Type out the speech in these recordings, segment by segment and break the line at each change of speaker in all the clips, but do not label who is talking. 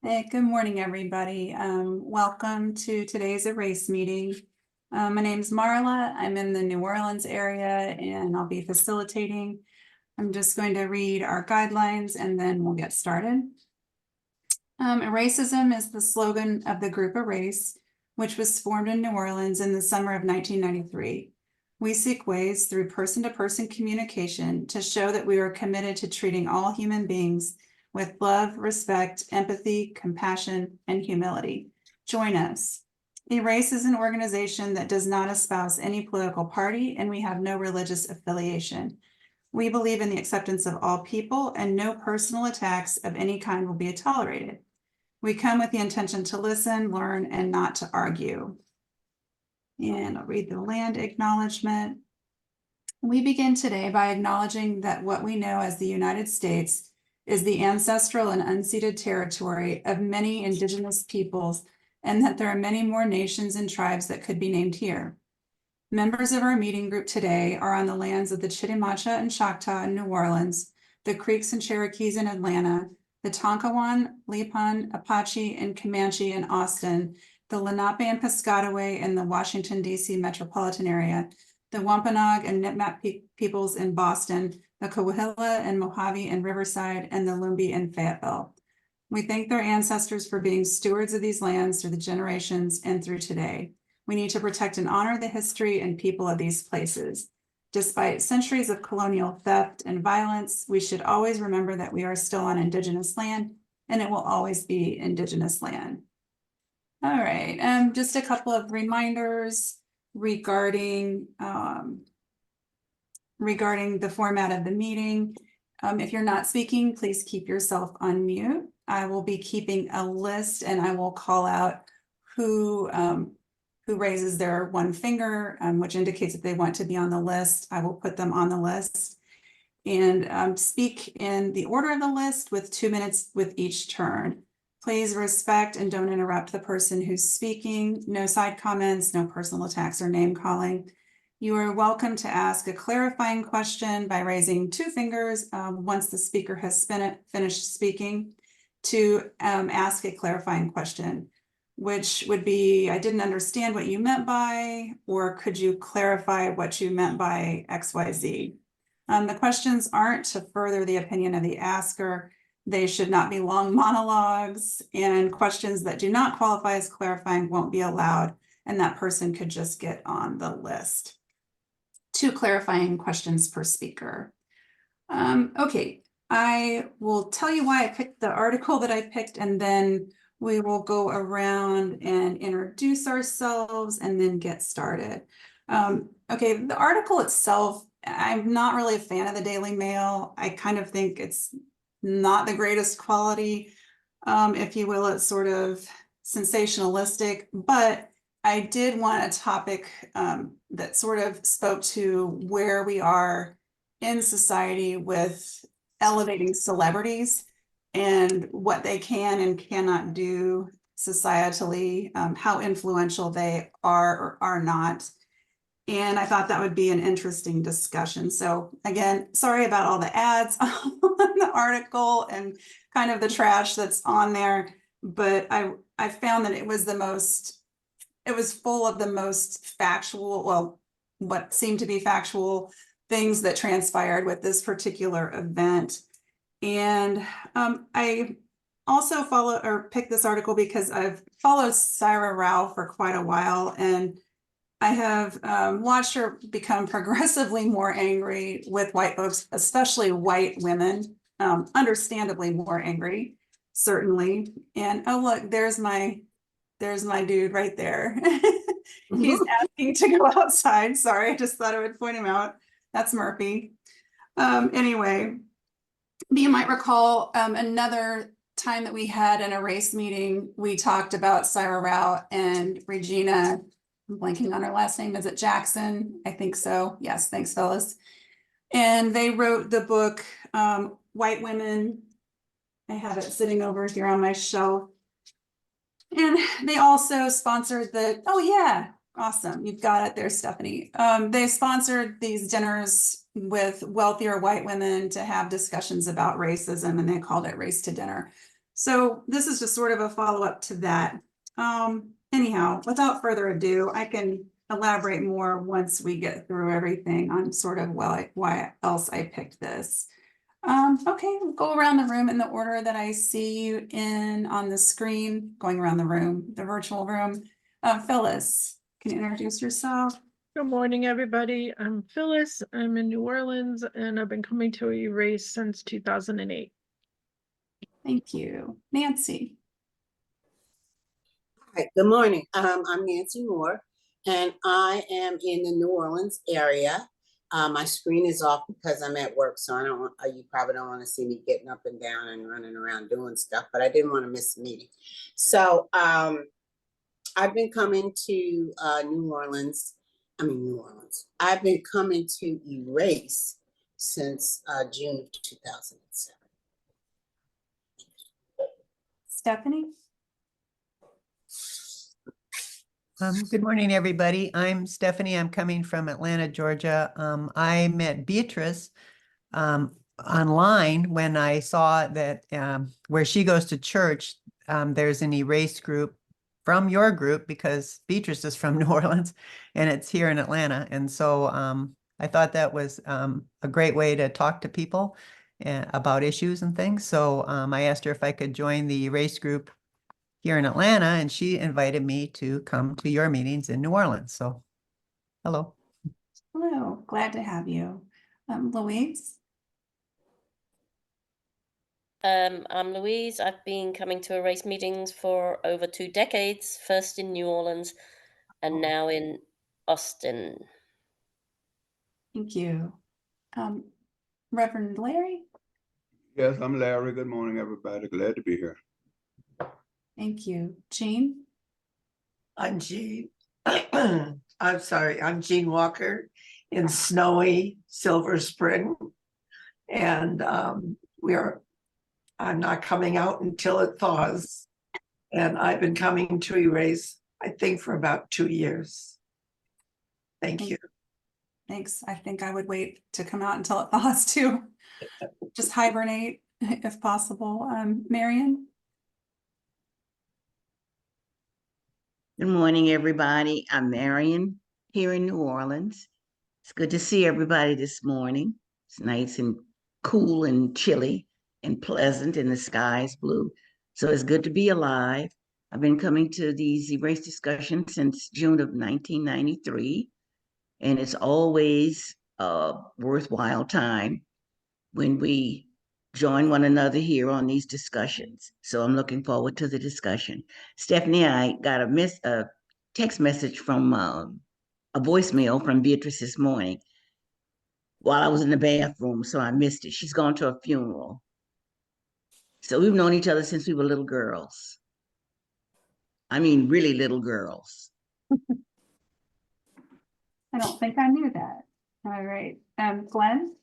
Hey, good morning, everybody. Welcome to today's Erace meeting. My name is Marla. I'm in the New Orleans area and I'll be facilitating. I'm just going to read our guidelines and then we'll get started. Eracism is the slogan of the group Erace, which was formed in New Orleans in the summer of 1993. We seek ways through person-to-person communication to show that we are committed to treating all human beings with love, respect, empathy, compassion, and humility. Join us. Erace is an organization that does not espouse any political party, and we have no religious affiliation. We believe in the acceptance of all people, and no personal attacks of any kind will be tolerated. We come with the intention to listen, learn, and not to argue. And I'll read the land acknowledgement. We begin today by acknowledging that what we know as the United States is the ancestral and unceded territory of many indigenous peoples, and that there are many more nations and tribes that could be named here. Members of our meeting group today are on the lands of the Chitimacha and Choctaw in New Orleans, the Creeks and Cherokees in Atlanta, the Tonkawan, Lipan, Apache, and Comanche in Austin, the Lenape and Piscataway in the Washington, D.C. metropolitan area, the Wampanoag and Nipmuc peoples in Boston, the Coahuila and Mojave in Riverside, and the Lumbee in Fayetteville. We thank their ancestors for being stewards of these lands through the generations and through today. We need to protect and honor the history and people of these places. Despite centuries of colonial theft and violence, we should always remember that we are still on Indigenous land, and it will always be Indigenous land. All right, just a couple of reminders regarding the format of the meeting. If you're not speaking, please keep yourself on mute. I will be keeping a list and I will call out who raises their one finger, which indicates if they want to be on the list. I will put them on the list and speak in the order of the list with 2 minutes with each turn. Please respect and don't interrupt the person who's speaking. No side comments, no personal attacks or name calling. You are welcome to ask a clarifying question by raising 2 fingers once the speaker has finished speaking to ask a clarifying question, which would be, I didn't understand what you meant by, or could you clarify what you meant by XYZ? The questions aren't to further the opinion of the asker. They should not be long monologues, and questions that do not qualify as clarifying won't be allowed, and that person could just get on the list. 2 clarifying questions per speaker. Okay, I will tell you why I picked the article that I picked, and then we will go around and introduce ourselves and then get started. Okay, the article itself, I'm not really a fan of the Daily Mail. I kind of think it's not the greatest quality, if you will. It's sort of sensationalistic, but I did want a topic that sort of spoke to where we are in society with elevating celebrities and what they can and cannot do societally, how influential they are or are not. And I thought that would be an interesting discussion. So again, sorry about all the ads on the article and kind of the trash that's on there, but I found that it was full of the most factual, well, what seemed to be factual things that transpired with this particular event. And I also picked this article because I've followed Syra Rao for quite a while, and I have watched her become progressively more angry with white folks, especially white women, understandably more angry, certainly. And oh, look, there's my dude right there. He's asking to go outside. Sorry, I just thought I would point him out. That's Murphy. Anyway, you might recall another time that we had an Erace meeting, we talked about Syra Rao and Regina. I'm blanking on her last name. Is it Jackson? I think so. Yes, thanks, fellas. And they wrote the book, White Women. I have it sitting over here on my shelf. And they also sponsored oh yeah, awesome. You've got it there, Stephanie. They sponsored these dinners with wealthier white women to have discussions about racism, and they called it Race to Dinner. So this is just sort of a follow-up to that. Anyhow, without further ado, I can elaborate more once we get through everything on sort of why else I picked this. Okay, we'll go around the room in the order that I see you in on the screen, going around the room, the virtual room. Phyllis, can you introduce yourself?
Good morning, everybody. I'm Phyllis. I'm in New Orleans, and I've been coming to Erace since 2008.
Thank you. Nancy.
Hi, good morning. I'm Nancy Moore, and I am in the New Orleans area. My screen is off because I'm at work, so I don't want, you probably don't want to see me getting up and down and running around doing stuff, but I didn't want to miss the meeting. So I've been coming to New Orleans. I've been coming to Erace since June of 2007.
Stephanie?
Good morning, everybody. I'm Stephanie. I'm coming from Atlanta, Georgia. I met Beatrice online when I saw that where she goes to church, there's an Erace group from your group because Beatrice is from New Orleans and it's here in Atlanta. And so I thought that was a great way to talk to people about issues and things. So I asked her if I could join the Erace group here in Atlanta, and she invited me to come to your meetings in New Orleans. So, hello.
Hello, glad to have you. Louise?
I'm Louise. I've been coming to Erace meetings for over 2 decades, first in New Orleans and now in Austin.
Thank you. Reverend Larry?
Yes, I'm Larry. Good morning, everybody. Glad to be here.
Thank you. Jean?
I'm Jean. I'm sorry, I'm Jean Walker in snowy Silver Spring. And I'm not coming out until it thaws. And I've been coming to Erace, I think, for about 2 years. Thank you.
Thanks. I think I would wait to come out until it thaws too. Just hibernate if possible. Marion?
Good morning, everybody. I'm Marion here in New Orleans. It's good to see everybody this morning. It's nice and cool and chilly and pleasant, and the sky is blue. So it's good to be alive. I've been coming to these Erace discussions since June of 1993, and it's always a worthwhile time when we join one another here on these discussions. So I'm looking forward to the discussion. Stephanie, I got a text message from a voicemail from Beatrice this morning while I was in the bathroom, so I missed it. She's gone to a funeral. So we've known each other since we were little girls. I mean, really little girls.
I don't think I knew that. All right. Glenn?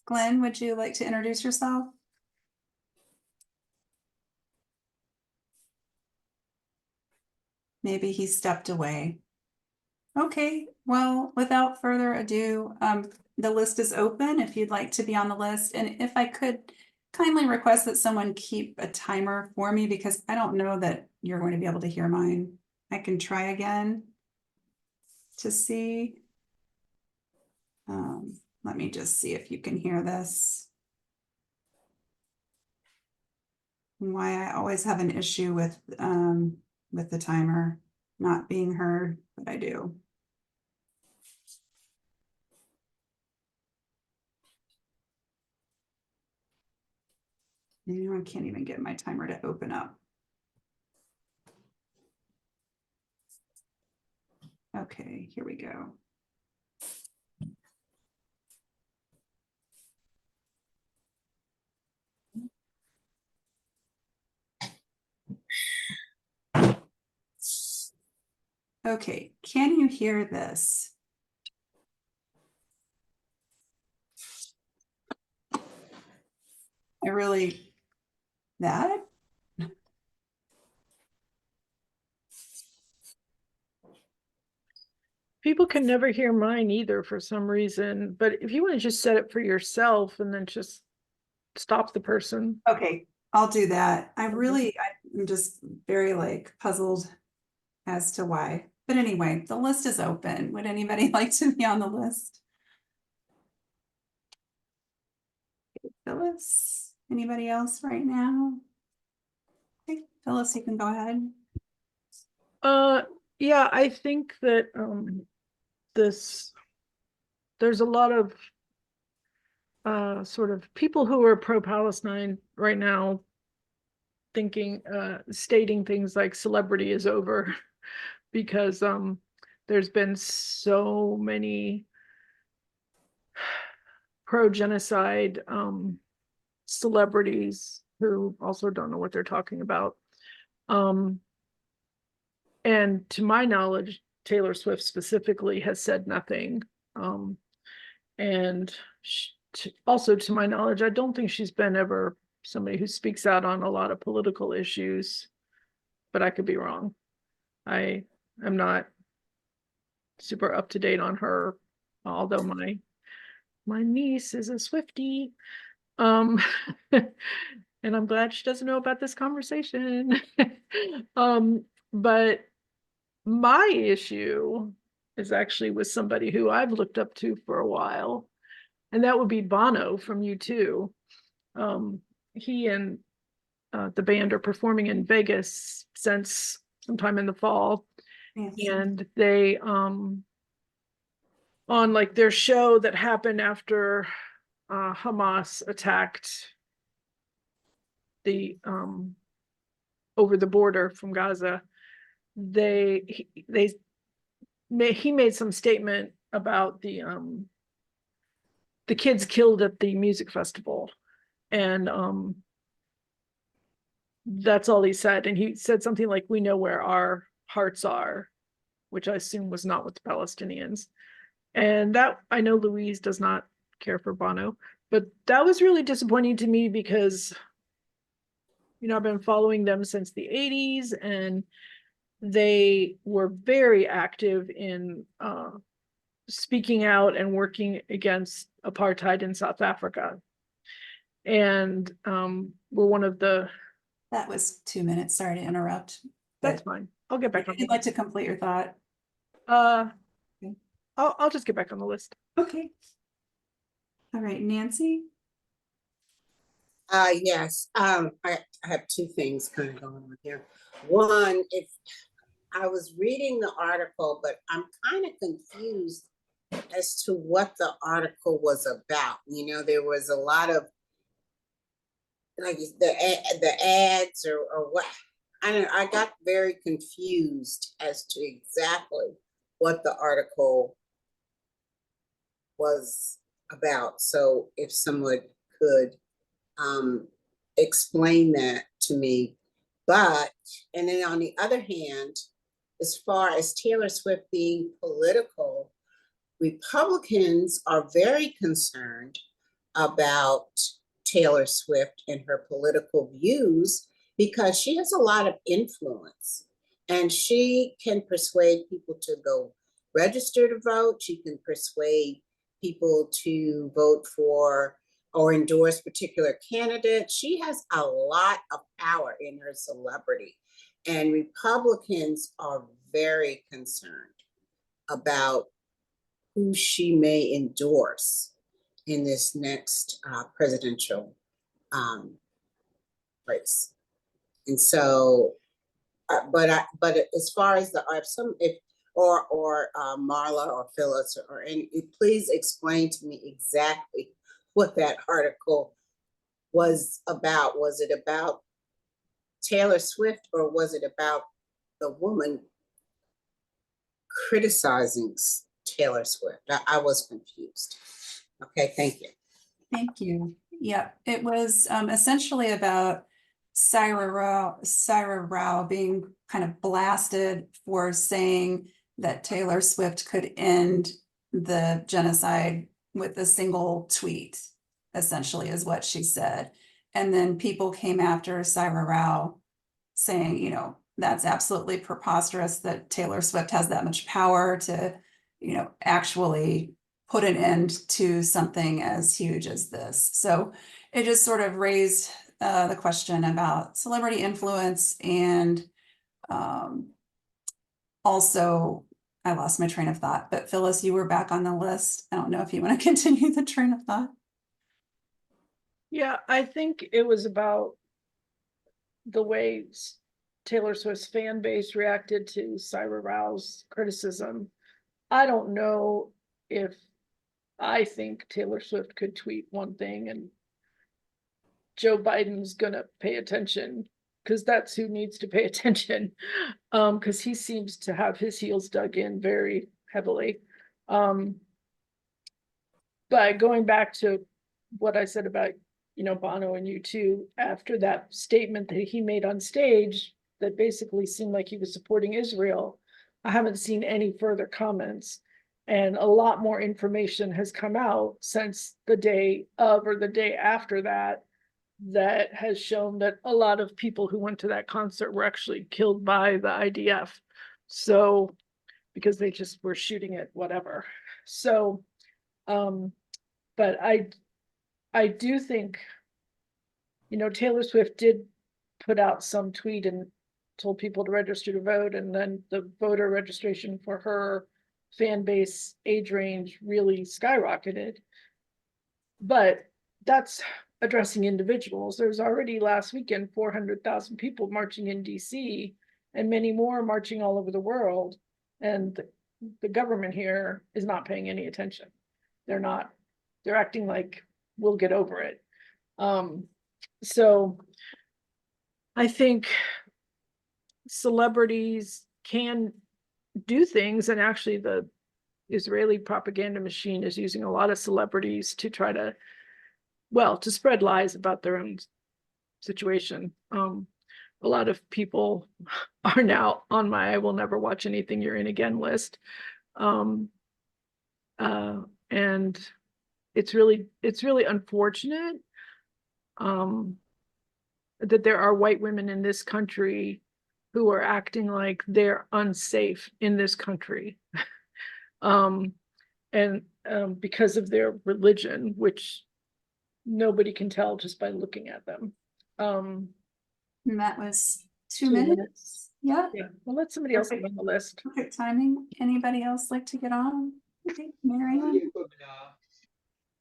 Glenn, would you like to introduce yourself? Maybe he stepped away. Okay, well, without further ado, the list is open if you'd like to be on the list. And if I could kindly request that someone keep a timer for me because I don't know that you're going to be able to hear mine. I can try again to see. Let me just see if you can hear this. Why I always have an issue with the timer not being heard, but I do. I can't even get my timer to open up. Okay, here we go. Okay, can you hear this? That?
People can never hear mine either for some reason, but if you want to just set it for yourself and then just stop the person.
Okay, I'll do that. I'm just very like puzzled as to why. But anyway, the list is open. Would anybody like to be on the list? Phyllis, anybody else right now? Okay, Phyllis, you can go ahead.
Yeah, I think that there's a lot of sort of people who are pro-Palestine right now thinking, stating things like celebrity is over because there's been so many pro-genocide celebrities who also don't know what they're talking about. And to my knowledge, Taylor Swift specifically has said nothing. And also to my knowledge, I don't think she's been ever somebody who speaks out on a lot of political issues, but I could be wrong. I am not super up to date on her, although my niece is a Swiftie. And I'm glad she doesn't know about this conversation. But my issue is actually with somebody who I've looked up to for a while, and that would be Bono from U2. He and the band are performing in Vegas since sometime in the fall,
Yes.
and they on like their show that happened after Hamas attacked the over the border from Gaza. He made some statement about the kids killed at the music festival, and that's all he said. And he said something like, "We know where our hearts are," which I assume was not with the Palestinians. And that, I know Louise does not care for Bono, but that was really disappointing to me because, you know, I've been following them since the 80s, and they were very active in speaking out and working against apartheid in South Africa. And were one of the...
That was 2 minutes. Sorry to interrupt.
That's
but
fine. I'll get back
if
on.
you'd like to complete your thought.
Okay. I'll just get back on the list.
Okay. All right, Nancy.
Yes, I have two things kind of going on here. One, if I was reading the article, but I'm kind of confused as to what the article was about. You know, there was a lot of like the ads or what. I don't know, I got very confused as to exactly what the article was about. So if someone could explain that to me. But, and then on the other hand, as far as Taylor Swift being political, Republicans are very concerned about Taylor Swift and her political views because she has a lot of influence and she can persuade people to go register to vote. She can persuade people to vote for or endorse particular candidates. She has a lot of power in her celebrity, and Republicans are very concerned about who she may endorse in this next presidential race. And so, but as far as Marla or Phyllis or any, please explain to me exactly what that article was about. Was it about Taylor Swift or was it about the woman criticizing Taylor Swift? I was confused. Okay, thank you.
Thank you. Yeah, it was essentially about Syra Rao being kind of blasted for saying that Taylor Swift could end the genocide with a single tweet, essentially is what she said. And then people came after Syra Rao saying, you know, that's absolutely preposterous that Taylor Swift has that much power to, actually put an end to something as huge as this. So it just sort of raised the question about celebrity influence, and also I lost my train of thought, but Phyllis, you were back on the list. I don't know if you want to continue the train of thought.
Yeah, I think it was about the way Taylor Swift's fan base reacted to Cyber Rao's criticism. I don't know if I think Taylor Swift could tweet one thing and Joe Biden's gonna pay attention, because that's who needs to pay attention. Because he seems to have his heels dug in very heavily. But going back to what I said about, Bono and U2, after that statement that he made on stage that basically seemed like he was supporting Israel, I haven't seen any further comments. And a lot more information has come out since the day of or the day after that, that has shown that a lot of people who went to that concert were actually killed by the IDF. So, because they just were shooting it, whatever. So, but I do think, Taylor Swift did put out some tweet and told people to register to vote, and then the voter registration for her fan base age range really skyrocketed. But that's addressing individuals. There's already last weekend 400,000 people marching in DC, and many more marching all over the world. And the government here is not paying any attention. They're acting like we'll get over it. So I think celebrities can do things, and actually the Israeli propaganda machine is using a lot of celebrities to try to, to spread lies about their own situation. A lot of people are now on my "I will never watch anything you're in again" list. And it's really unfortunate that there are white women in this country who are acting like they're unsafe in this country. And because of their religion, which nobody can tell just by looking at them.
And that was 2
2
minutes.
minutes.
Yeah,
Yeah, we'll let somebody else get on the list.
perfect timing. Anybody else like to get on? Okay, Marianne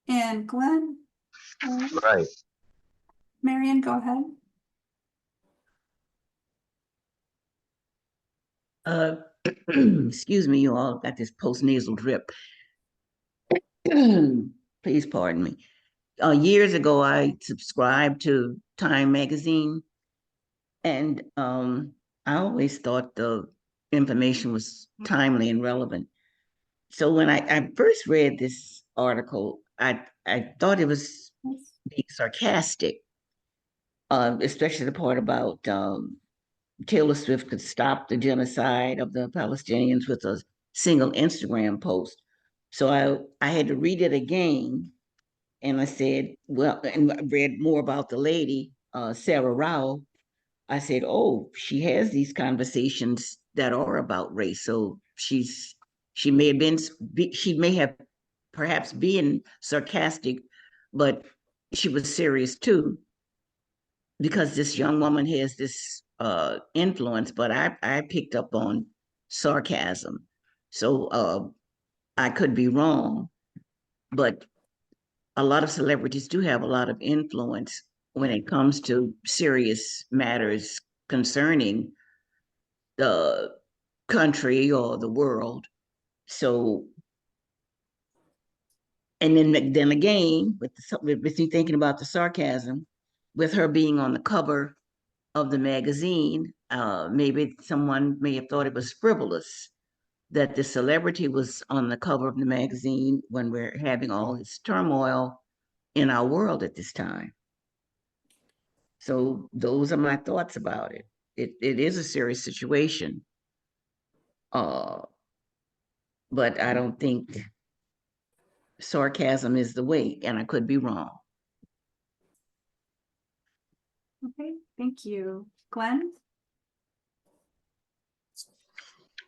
and Glenn.
Right.
Marianne, go ahead.
Excuse me, you all got this post-nasal drip. Please pardon me. Years ago, I subscribed to Time magazine, and I always thought the information was timely and relevant. So when I first read this article, I thought it was being sarcastic, especially the part about Taylor Swift could stop the genocide of the Palestinians with a single Instagram post. So I had to read it again, and I said, well, and I read more about the lady, Sarah Rao. I said, oh, she has these conversations that are about race. So she may have perhaps been sarcastic, but she was serious too, because this young woman has this influence. But I picked up on sarcasm, so I could be wrong, but a lot of celebrities do have a lot of influence when it comes to serious matters concerning the country or the world. So, and then again, with you thinking about the sarcasm, with her being on the cover of the magazine, maybe someone may have thought it was frivolous that the celebrity was on the cover of the magazine when we're having all this turmoil in our world at this time. So those are my thoughts about it. It is a serious situation. But I don't think sarcasm is the way, and I could be wrong.
Okay, thank you. Glenn?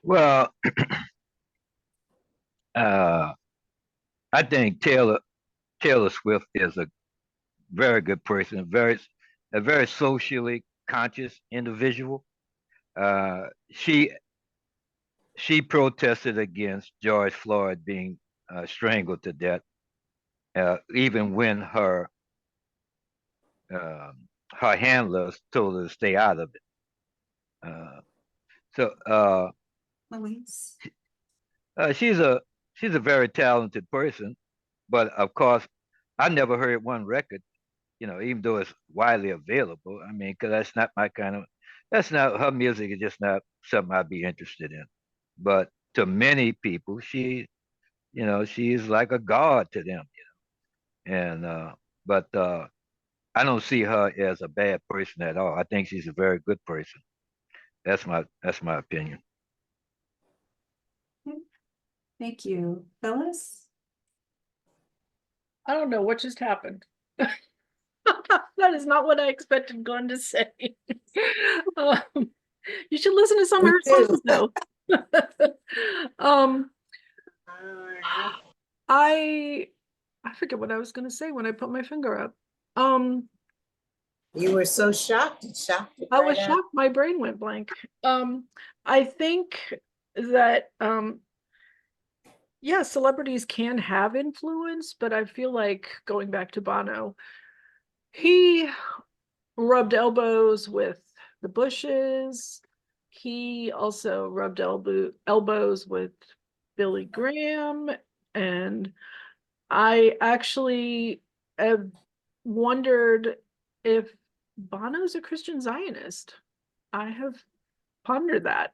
Well, Uh, I think Taylor Swift is a very good person, a very socially conscious individual. Uh, she she protested against George Floyd being strangled to death, even when her handlers told her to stay out of it. Uh, so
Louise?
she's a very talented person, but of course, I never heard one record. Even though it's widely available. I mean, because that's not my kind of. That's not her music. Is just not something I'd be interested in. But to many people, she is like a god to them. And but I don't see her as a bad person at all. I think she's a very good person. That's my opinion.
Thank you. Phyllis?
I don't know what just happened. That is not what I expected Glenn to say. Um, you should listen to some of her songs though. um, I forget what I was gonna say when I put my finger up.
You were so shocked. It shocked you
I was
right out.
shocked, my brain went blank. I think that yeah, celebrities can have influence, but I feel like going back to Bono, he rubbed elbows with the Bushes. He also rubbed elbows with Billy Graham. And I actually have wondered if Bono's a Christian Zionist. I have pondered that.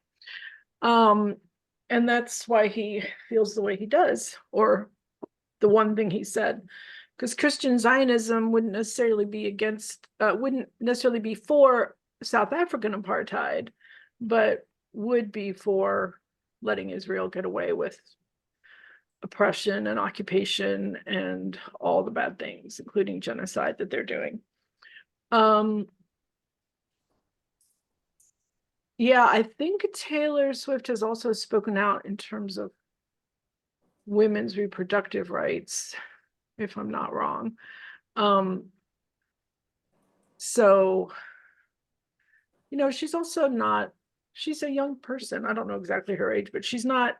And that's why he feels the way he does, or the one thing he said. Because Christian Zionism wouldn't necessarily be for South African apartheid, but would be for letting Israel get away with oppression and occupation and all the bad things, including genocide that they're doing. Yeah, I think Taylor Swift has also spoken out in terms of women's reproductive rights, if I'm not wrong. So, she's also not, she's a young person. I don't know exactly her age, but she's not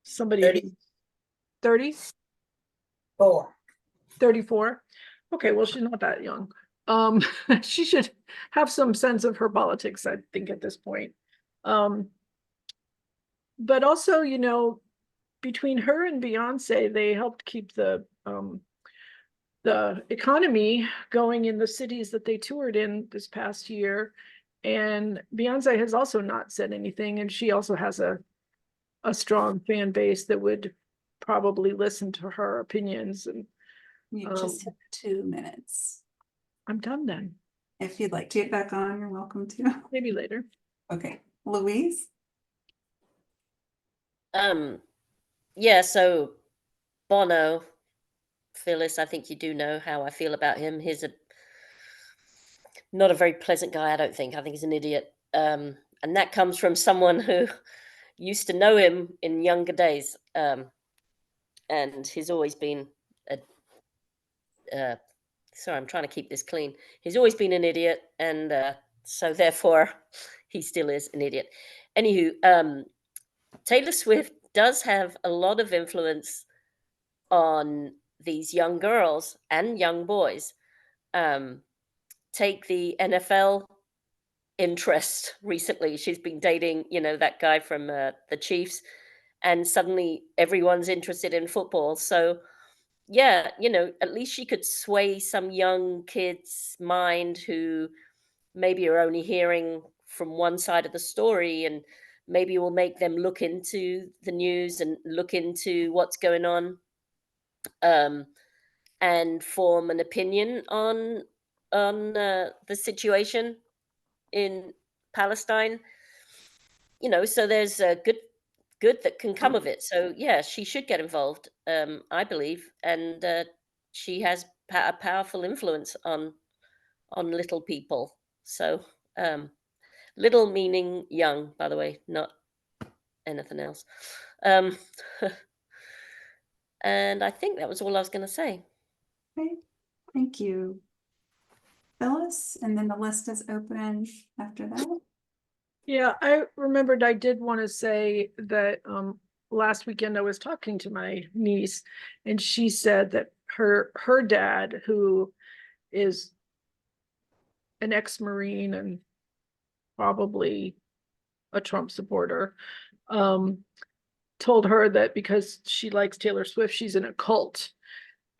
somebody
30.
30,
4.
34. Okay, well, she's not that young. She should have some sense of her politics, I think, at this point. But also, between her and Beyonce, they helped keep the economy going in the cities that they toured in this past year. And Beyonce has also not said anything, and she also has a strong fan base that would probably listen to her opinions. And
You just have 2 minutes.
I'm done then.
If you'd like to get back on, you're welcome to.
Maybe later.
Okay, Louise?
Yeah, so Bono, Phyllis, I think you do know how I feel about him. He's not a very pleasant guy, I don't think. I think he's an idiot. And that comes from someone who used to know him in younger days. And he's always been sorry, I'm trying to keep this clean. He's always been an idiot, and so therefore he still is an idiot. Anywho, Taylor Swift does have a lot of influence on these young girls and young boys. Take the NFL interest recently. She's been dating, that guy from the Chiefs, and suddenly everyone's interested in football. So, yeah, at least she could sway some young kid's mind who maybe are only hearing from one side of the story, and maybe will make them look into the news and look into what's going on, and form an opinion on the situation in Palestine. So there's a good that can come of it. So yeah, she should get involved, I believe, and she has a powerful influence on little people. So little meaning young, by the way, not anything else. And I think that was all I was going to say.
Okay, thank you. Phyllis, and then the list is open after that.
Yeah, I remembered I did want to say that last weekend I was talking to my niece, and she said that her dad, who is an ex-Marine and probably a Trump supporter, told her that because she likes Taylor Swift, she's in a cult.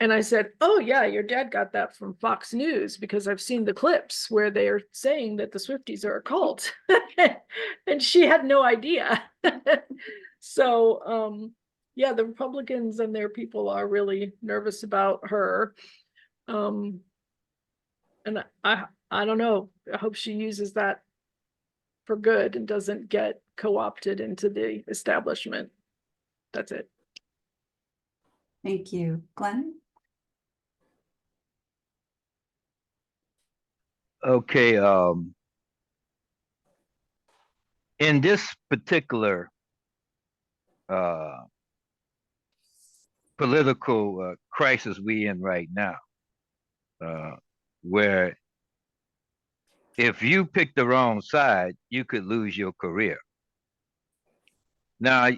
And I said, oh yeah, your dad got that from Fox News because I've seen the clips where they are saying that the Swifties are a cult. And she had no idea. So yeah, the Republicans and their people are really nervous about her. And I don't know. I hope she uses that for good and doesn't get co-opted into the establishment. That's it.
Thank you. Glenn?
Okay, in this particular political crisis we in right now, where if you pick the wrong side, you could lose your career. Now,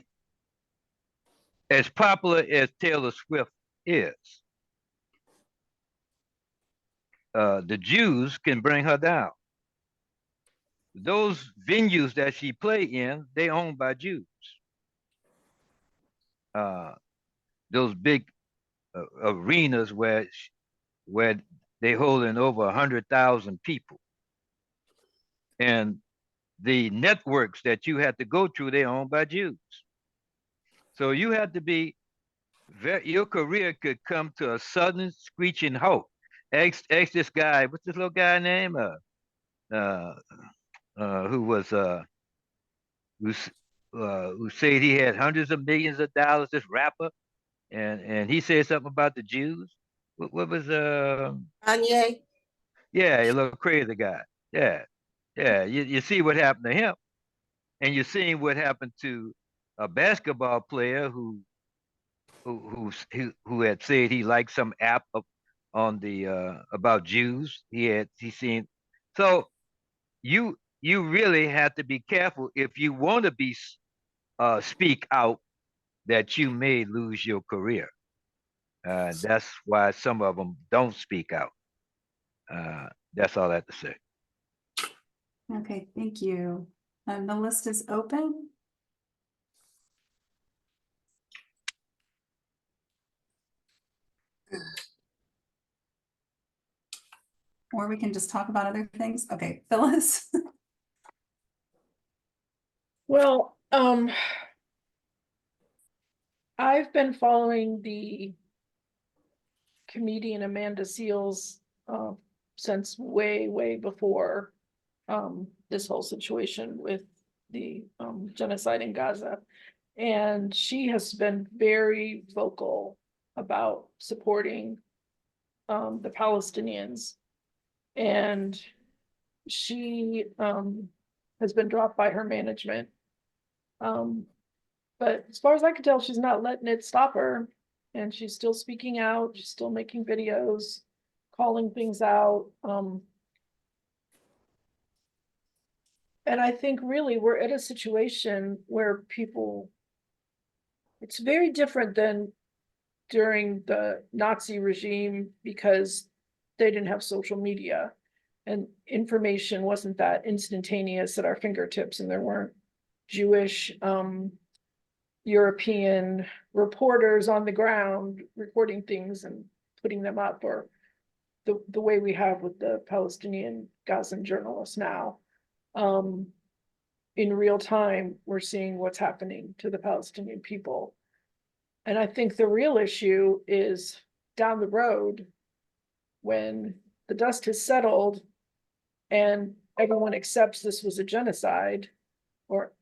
as popular as Taylor Swift is, the Jews can bring her down. Those venues that she play in, they owned by Jews. Those big arenas where they holding over 100,000 people, and the networks that you had to go through, they owned by Jews. So you had to be your career could come to a sudden screeching halt. Ask this guy, what's this little guy name? Who was who said he had hundreds of millions of dollars, this rapper, and he said something about the Jews. What was
Kanye?
yeah, a little crazy guy. Yeah, yeah. You see what happened to him, and you're seeing what happened to a basketball player who had said he liked some app on the about Jews. He seen. So you really have to be careful if you want to be speak out, that you may lose your career. That's why some of them don't speak out. That's all I have to say.
Okay, thank you. The list is open. Or we can just talk about other things. Okay, Phyllis.
Well, I've been following the comedian Amanda Seales since way before this whole situation with the genocide in Gaza. And she has been very vocal about supporting the Palestinians. And she has been dropped by her management. But as far as I can tell, she's not letting it stop her. And she's still speaking out. She's still making videos, calling things out. And I think really we're at a situation where people, it's very different than during the Nazi regime because they didn't have social media and information wasn't that instantaneous at our fingertips, and there weren't Jewish, European reporters on the ground recording things and putting them up, or the way we have with the Palestinian Gazan journalists now. In real time, we're seeing what's happening to the Palestinian people. And I think the real issue is down the road when the dust has settled and everyone accepts this was a genocide, or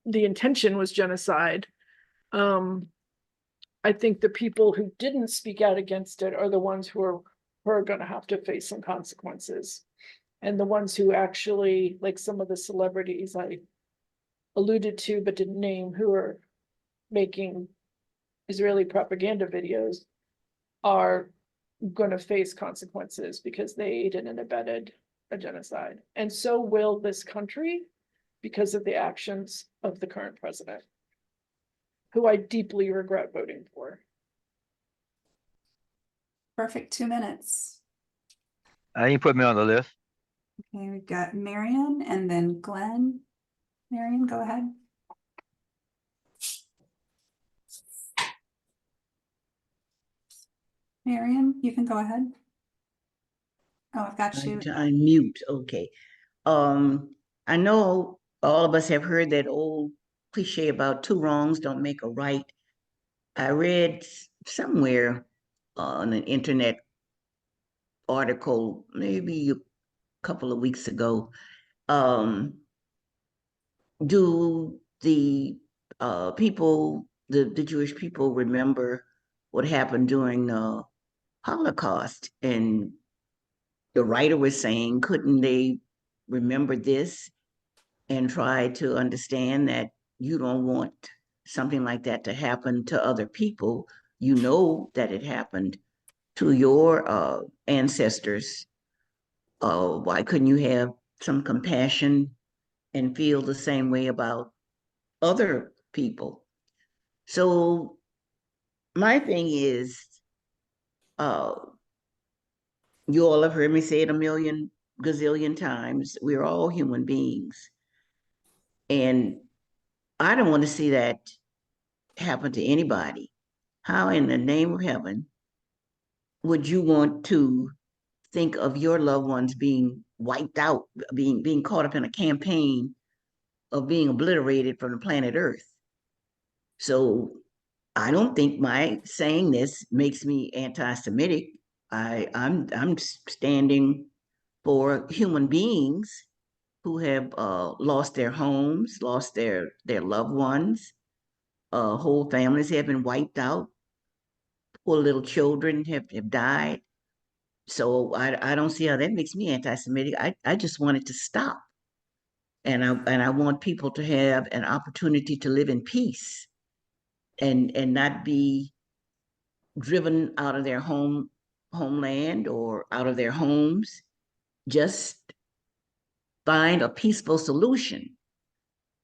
the intention was genocide. I think the people who didn't speak out against it are the ones who are going to have to face some consequences. And the ones who actually, like some of the celebrities I alluded to but didn't name, who are making Israeli propaganda videos are going to face consequences because they aided and abetted a genocide. And so will this country because of the actions of the current president, who I deeply regret voting for.
Perfect 2 minutes.
You put me on the list.
Okay, we've got Marion and then Glenn. Marion, go ahead. Marion, you can go ahead. Oh, I've got you.
To unmute, okay. I know all of us have heard that old cliche about two wrongs don't make a right. I read somewhere on an internet article, maybe a couple of weeks ago, do the people, the Jewish people remember what happened during the Holocaust? And the writer was saying, couldn't they remember this and try to understand that you don't want something like that to happen to other people? You know that it happened to your ancestors. Why couldn't you have some compassion and feel the same way about other people? So my thing is, uh, you all have heard me say it a million gazillion times. We're all human beings. And I don't want to see that happen to anybody. How in the name of heaven would you want to think of your loved ones being wiped out, being caught up in a campaign of being obliterated from the planet Earth? So I don't think my saying this makes me anti-Semitic. I'm standing for human beings who have lost their homes, lost their loved ones. Whole families have been wiped out. Poor little children have died. So I don't see how that makes me anti-Semitic. I just want it to stop. And I want people to have an opportunity to live in peace and not be driven out of their homeland or out of their homes. Just find a peaceful solution.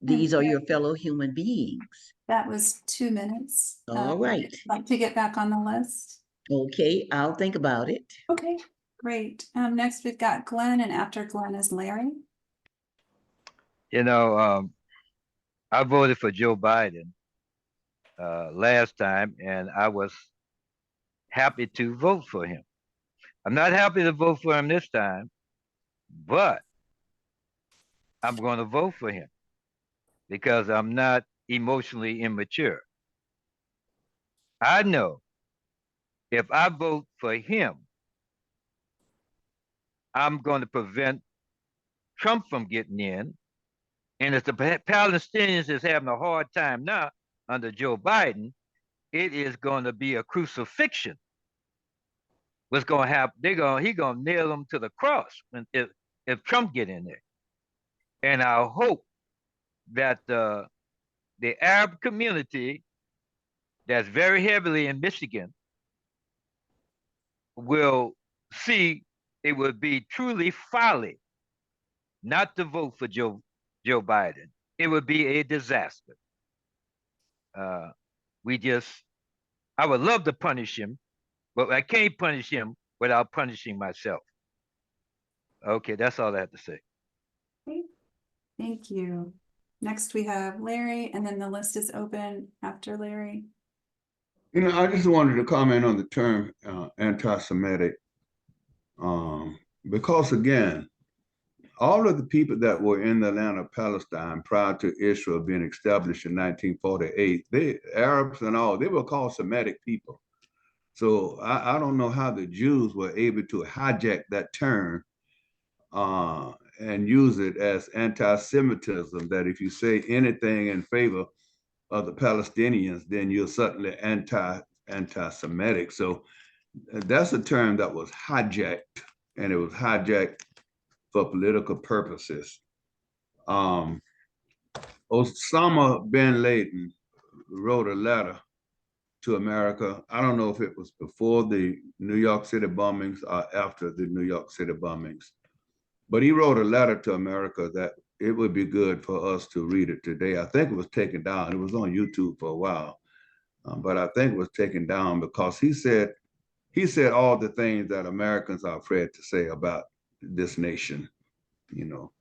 These are your fellow human beings.
That was 2 minutes.
All right.
Like to get back on the list.
Okay, I'll think about it.
Okay, great. Next we've got Glenn, and after Glenn is Larry.
You know, I voted for Joe Biden last time, and I was happy to vote for him. I'm not happy to vote for him this time, but I'm going to vote for him because I'm not emotionally immature. I know if I vote for him, I'm going to prevent Trump from getting in. And if the Palestinians is having a hard time now under Joe Biden, it is going to be a crucifixion. What's going to happen? He's going to nail them to the cross if Trump get in there. And I hope that the Arab community that's very heavily in Michigan will see it would be truly folly not to vote for Joe Biden. It would be a disaster. I would love to punish him, but I can't punish him without punishing myself. Okay, that's all I have to say.
Okay. Thank you. Next we have Larry, and then the list is open after Larry.
You know, I just wanted to comment on the term anti-Semitic, because again, all of the people that were in the land of Palestine prior to Israel being established in 1948, they Arabs and all, they were called Semitic people. So I don't know how the Jews were able to hijack that term and use it as anti-Semitism, that if you say anything in favor of the Palestinians, then you're certainly anti-Semitic. So that's a term that was hijacked, and it was hijacked for political purposes. Osama bin Laden wrote a letter to America. I don't know if it was before the New York City bombings or after the New York City bombings, but he wrote a letter to America that it would be good for us to read it today. I think it was taken down. It was on YouTube for a while, but I think it was taken down because he said all the things that Americans are afraid to say about this nation, you know.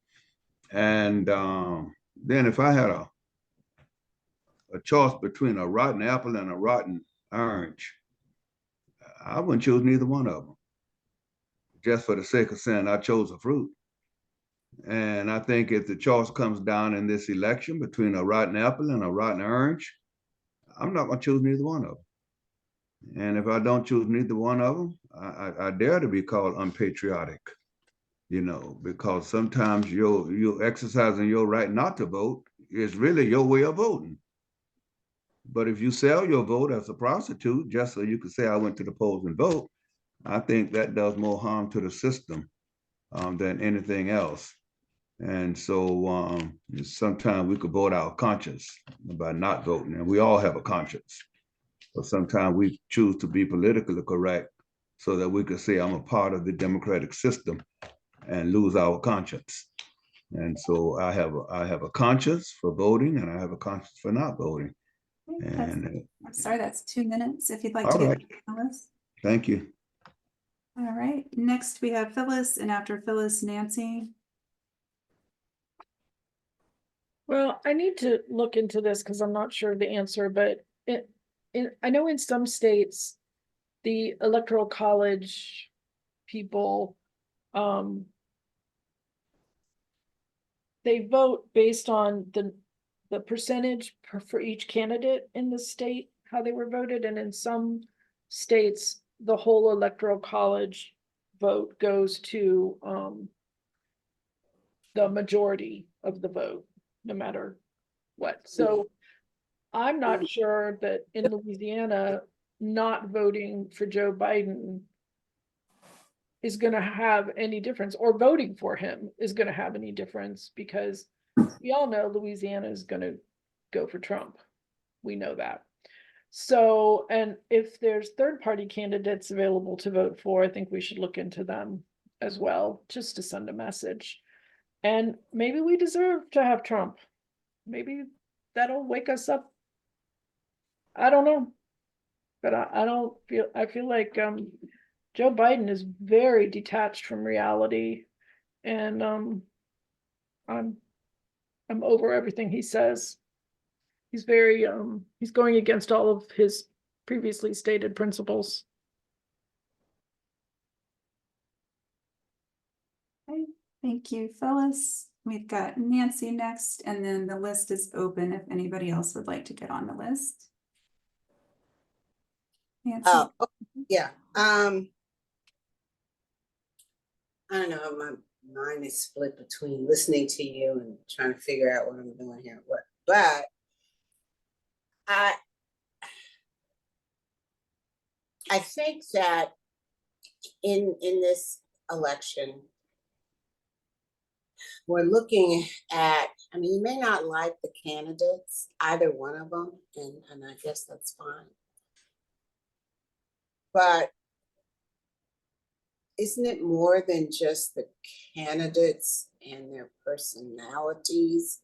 And then if I had a choice between a rotten apple and a rotten orange, I wouldn't choose neither one of them. Just for the sake of saying I chose a fruit. And I think if the choice comes down in this election between a rotten apple and a rotten orange, I'm not going to choose neither one of them. And if I don't choose neither one of them, I dare to be called unpatriotic, you know, because sometimes you're exercising your right not to vote is really your way of voting. But if you sell your vote as a prostitute, just so you can say I went to the polls and vote, I think that does more harm to the system than anything else. And so sometimes we could vote our conscience by not voting, and we all have a conscience. But sometimes we choose to be politically correct so that we could say I'm a part of the democratic system and lose our conscience. And so I have a conscience for voting, and I have a conscience for not voting. And
I'm sorry, that's 2 minutes. If you'd like
all
to
right.
get Phyllis.
Thank you.
All right, next we have Phyllis, and after Phyllis, Nancy.
Well, I need to look into this because I'm not sure the answer, but I know in some states, the electoral college people, they vote based on the percentage for each candidate in the state, how they were voted, and in some states, the whole electoral college vote goes to the majority of the vote, no matter what. So I'm not sure that in Louisiana, not voting for Joe Biden is going to have any difference, or voting for him is going to have any difference, because we all know Louisiana is going to go for Trump. We know that. So, and if there's third-party candidates available to vote for, I think we should look into them as well, just to send a message. And maybe we deserve to have Trump. Maybe that'll wake us up. I don't know. But I feel like Joe Biden is very detached from reality, and I'm over everything he says. He's very he's going against all of his previously stated principles.
Okay, thank you, Phyllis. We've got Nancy next, and then the list is open if anybody else would like to get on the list. Nancy.
Yeah. I don't know. My mind is split between listening to you and trying to figure out what I'm doing here. But I think that in this election, we're looking at, I mean, you may not like the candidates, either one of them, and I guess that's fine. But isn't it more than just the candidates and their personalities?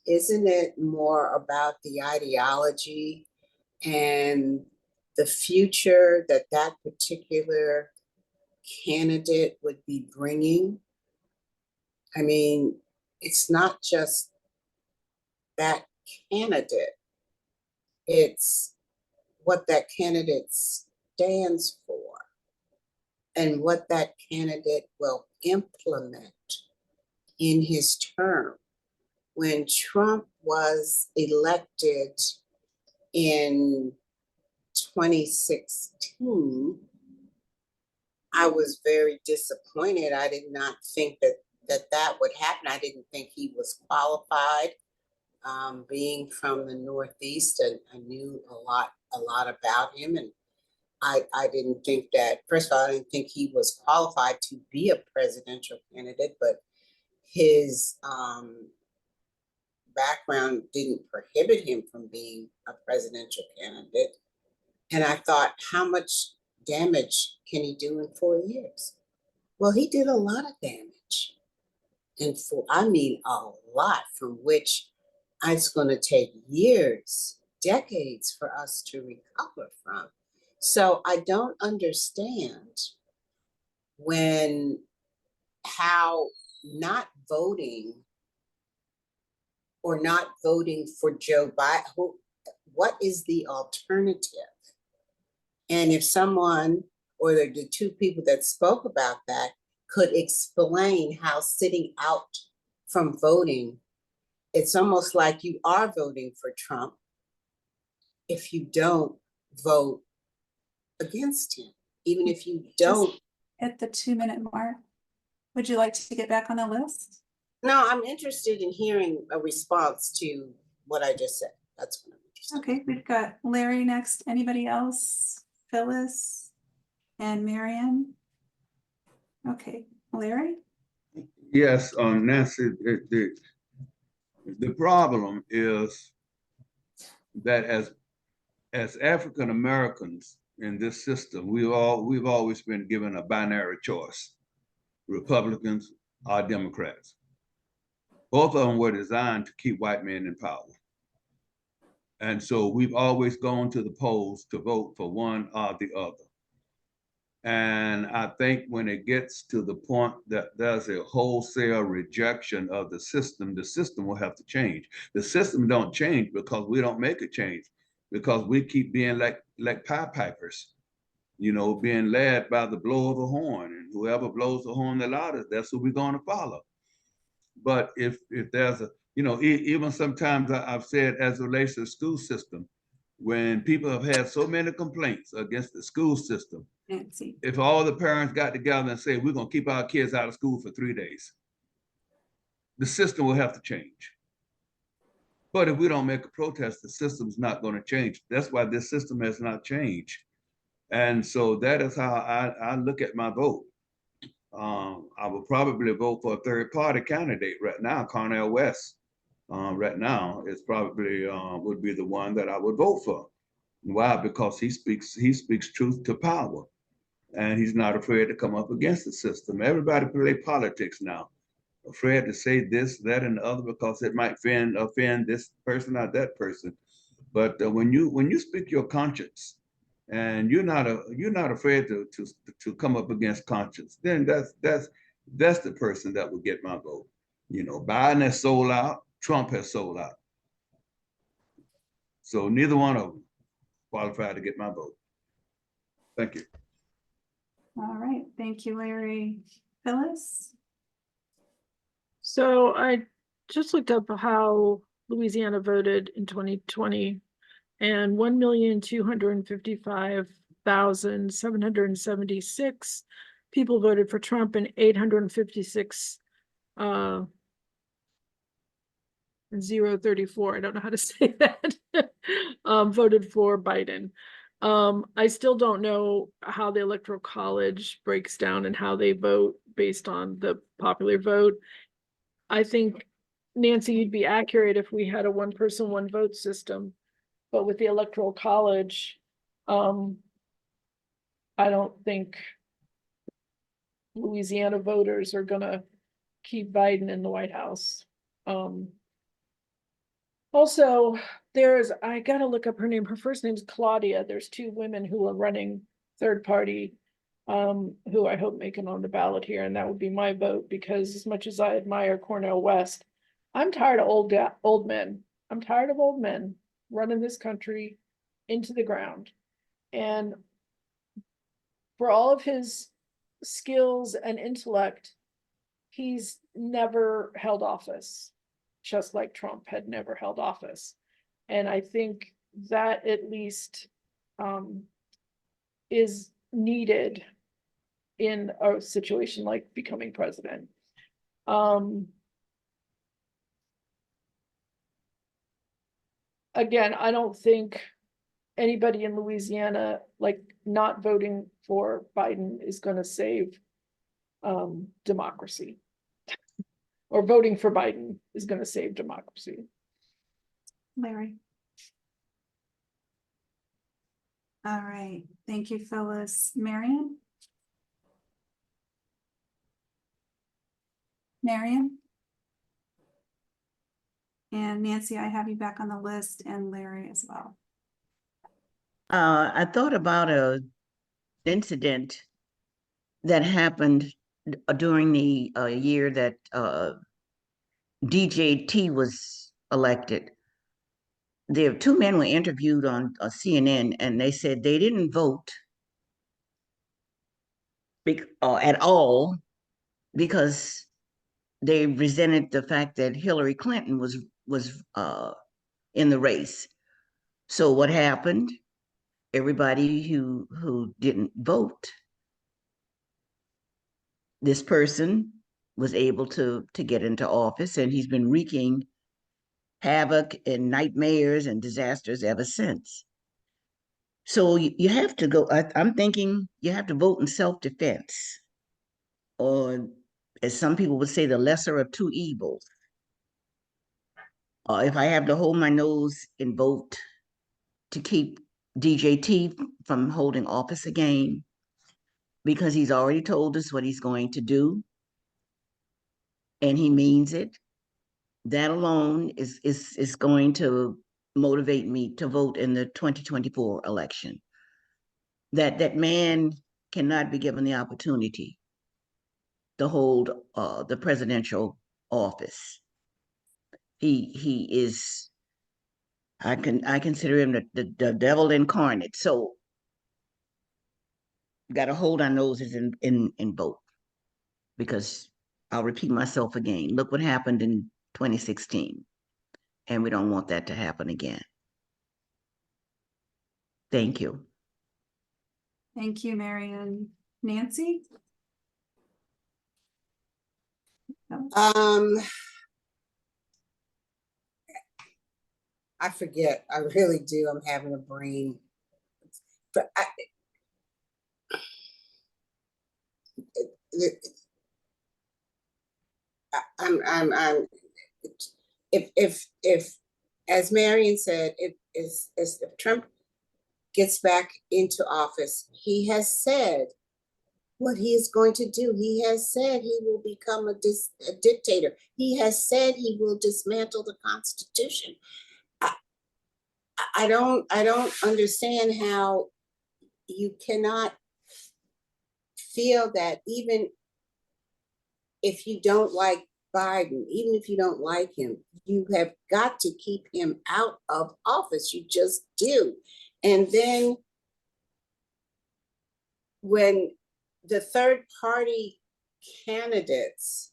Isn't it more about the ideology and the future that that particular candidate would be bringing? I mean, it's not just that candidate, it's what that candidate stands for and what that candidate will implement in his term. When Trump was elected in 2016, I was very disappointed. I did not think that would happen. I didn't think he was qualified. Being from the Northeast, I knew a lot about him, and I didn't think that, first of all, I didn't think he was qualified to be a presidential candidate, but his background didn't prohibit him from being a presidential candidate. And I thought, how much damage can he do in 4 years? Well, he did a lot of damage. And I mean a lot, from which it's going to take years, decades for us to recover from. So I don't understand how not voting or not voting for Joe Biden, what is the alternative? And if someone or the two people that spoke about that could explain how sitting out from voting, it's almost like you are voting for Trump if you don't vote against him, even if you don't.
At the 2-minute mark, would you like to get back on the list?
No, I'm interested in hearing a response to what I just said. That's what I'm interested in.
Okay, we've got Larry next. Anybody else? Phyllis and Marion? Okay, Larry?
Yes, Nancy, the problem is that as African Americans in this system, we've always been given a binary choice: Republicans or Democrats. Both of them were designed to keep white men in power. And so we've always gone to the polls to vote for one or the other. And I think when it gets to the point that there's a wholesale rejection of the system will have to change. The system don't change because we don't make a change, because we keep being like Pied Pipers, being led by the blow of a horn, and whoever blows the horn the loudest, that's who we're going to follow. But if there's even sometimes I've said, as it relates to the school system, when people have had so many complaints against the school system,
Nancy.
if all the parents got together and say, we're going to keep our kids out of school for 3 days, the system will have to change. But if we don't make a protest, the system's not going to change. That's why this system has not changed. And so that is how I look at my vote. I would probably vote for a third party candidate right now. Cornel West right now is probably would be the one that I would vote for. Why? Because he speaks truth to power, and he's not afraid to come up against the system. Everybody play politics now, afraid to say this, that, and the other because it might offend this person or that person. But when you speak your conscience, and you're not afraid to come up against conscience, then that's the person that will get my vote. Biden has sold out, Trump has sold out. So neither one of them qualified to get my vote. Thank you.
All right, thank you, Larry. Phyllis?
So I just looked up how Louisiana voted in 2020, and 1,255,776 people voted for Trump, and 856 034, I don't know how to say that, voted for Biden. I still don't know how the Electoral College breaks down and how they vote based on the popular vote. I think, Nancy, you'd be accurate if we had a one person, one vote system, but with the Electoral College, I don't think Louisiana voters are gonna keep Biden in the White House. Also, I gotta look up her name. Her first name's Claudia. There's two women who are running third party, who I hope make it on the ballot here, and that would be my vote, because as much as I admire Cornel West, I'm tired of old men. I'm tired of old men running this country into the ground. And for all of his skills and intellect, he's never held office, just like Trump had never held office. And I think that at least is needed in a situation like becoming president. Again, I don't think anybody in Louisiana, like, not voting for Biden is going to save democracy, or voting for Biden is going to save democracy.
Larry? All right, thank you, Phyllis. Marion? Marion? And Nancy, I have you back on the list, and Larry as well.
I thought about a incident that happened during the year that DJT was elected. There, two men were interviewed on CNN, and they said they didn't vote at all because they resented the fact that Hillary Clinton was in the race. So what happened? Everybody who didn't vote, this person was able to get into office, and he's been wreaking havoc and nightmares and disasters ever since. So you have to go. I'm thinking you have to vote in self-defense, or as some people would say, the lesser of two evils. If I have to hold my nose and vote to keep DJT from holding office again, because he's already told us what he's going to do, and he means it, that alone is going to motivate me to vote in the 2024 election. That man cannot be given the opportunity to hold the presidential office. He is, I consider him the devil incarnate. So got to hold our noses in vote, because I'll repeat myself again. Look what happened in 2016, and we don't want that to happen again. Thank you.
Thank you, Marion. Nancy?
I forget. I really do. I'm having a brain. But I'm if as Marion said, if Trump gets back into office, he has said what he is going to do. He has said he will become a dictator. He has said he will dismantle the Constitution. I don't understand how you cannot feel that even if you don't like Biden, even if you don't like him, you have got to keep him out of office. You just do. And then when the third party candidates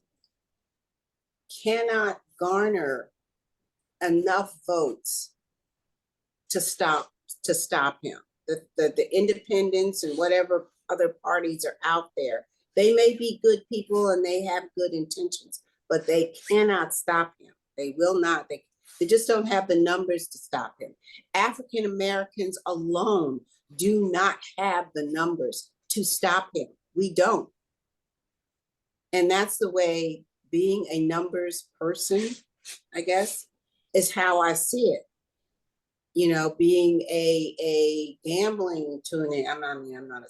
cannot garner enough votes to stop him, the independents and whatever other parties are out there, they may be good people and they have good intentions, but they cannot stop him. They will not. They just don't have the numbers to stop him. African Americans alone do not have the numbers to stop him. We don't. And that's the way, being a numbers person, I guess, is how I see it. You know, being a gambling tuning. I'm not a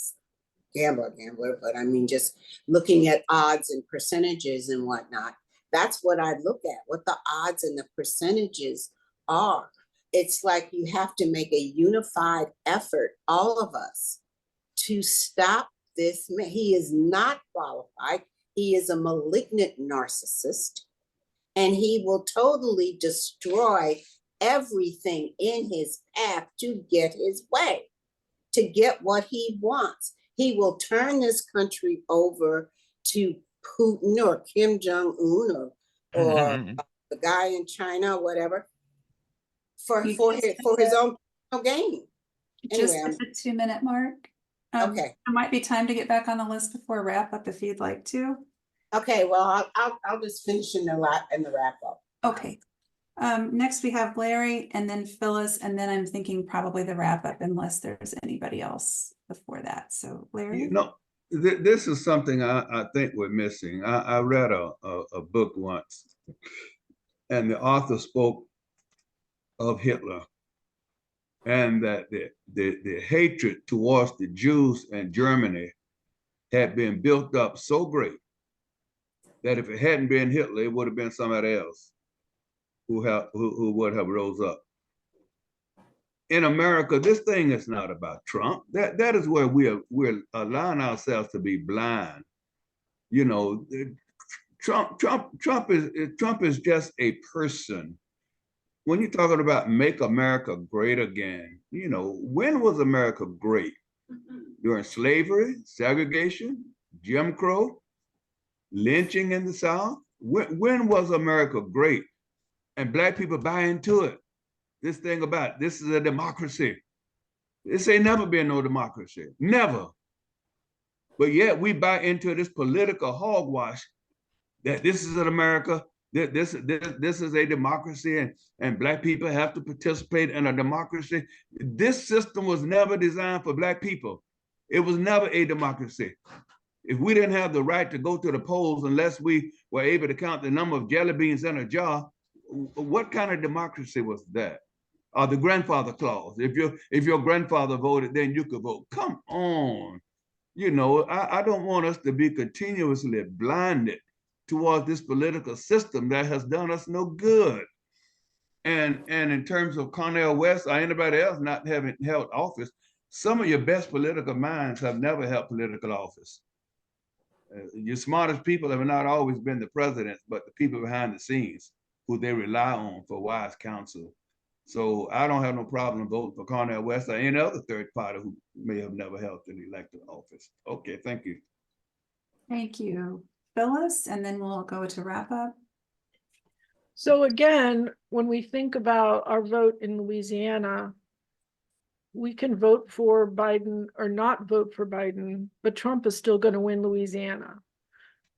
gambler, but I mean, just looking at odds and percentages and whatnot. That's what I look at, what the odds and the percentages are. It's like you have to make a unified effort, all of us, to stop this man. He is not qualified. He is a malignant narcissist, and he will totally destroy everything in his path to get his way, to get what he wants. He will turn this country over to Putin or Kim Jong-un or the guy in China, or whatever, for his own gain.
Just
Anyway,
at the 2-minute mark.
Okay.
It might be time to get back on the list before wrap up if you'd like to.
Okay, well, I'll just finish in the wrap up.
Okay. Next we have Larry and then Phyllis, and then I'm thinking probably the wrap up unless there's anybody else before that. So Larry?
You know, this is something I think we're missing. I read a book once, and the author spoke of Hitler. and that the hatred towards the Jews in Germany had been built up so great that if it hadn't been Hitler, it would have been somebody else who would have rose up. In America, this thing is not about Trump. That is where we're allowing ourselves to be blind. You know, Trump is just a person. When you're talking about make America great again, you know, when was America great? During slavery, segregation, Jim Crow, lynching in the South? When was America great? And Black people buy into it. This thing about this is a democracy. This ain't never been no democracy, never. But yet we buy into this political hogwash that this is an America, that this is a democracy, and Black people have to participate in a democracy. This system was never designed for Black people. It was never a democracy. If we didn't have the right to go to the polls unless we were able to count the number of jelly beans in a jar, what kind of democracy was that? The grandfather clause. If your grandfather voted, then you could vote. Come on. You know, I don't want us to be continuously blinded towards this political system that has done us no good. And in terms of Cornel West or anybody else not having held office, some of your best political minds have never held political office. Your smartest people have not always been the presidents, but the people behind the scenes who they rely on for wise counsel. So I don't have no problem voting for Cornel West or any other third party who may have never held an elected office. Okay, thank you.
Thank you, Phyllis, and then we'll go to wrap up.
So again, when we think about our vote in Louisiana, we can vote for Biden or not vote for Biden, but Trump is still going to win Louisiana.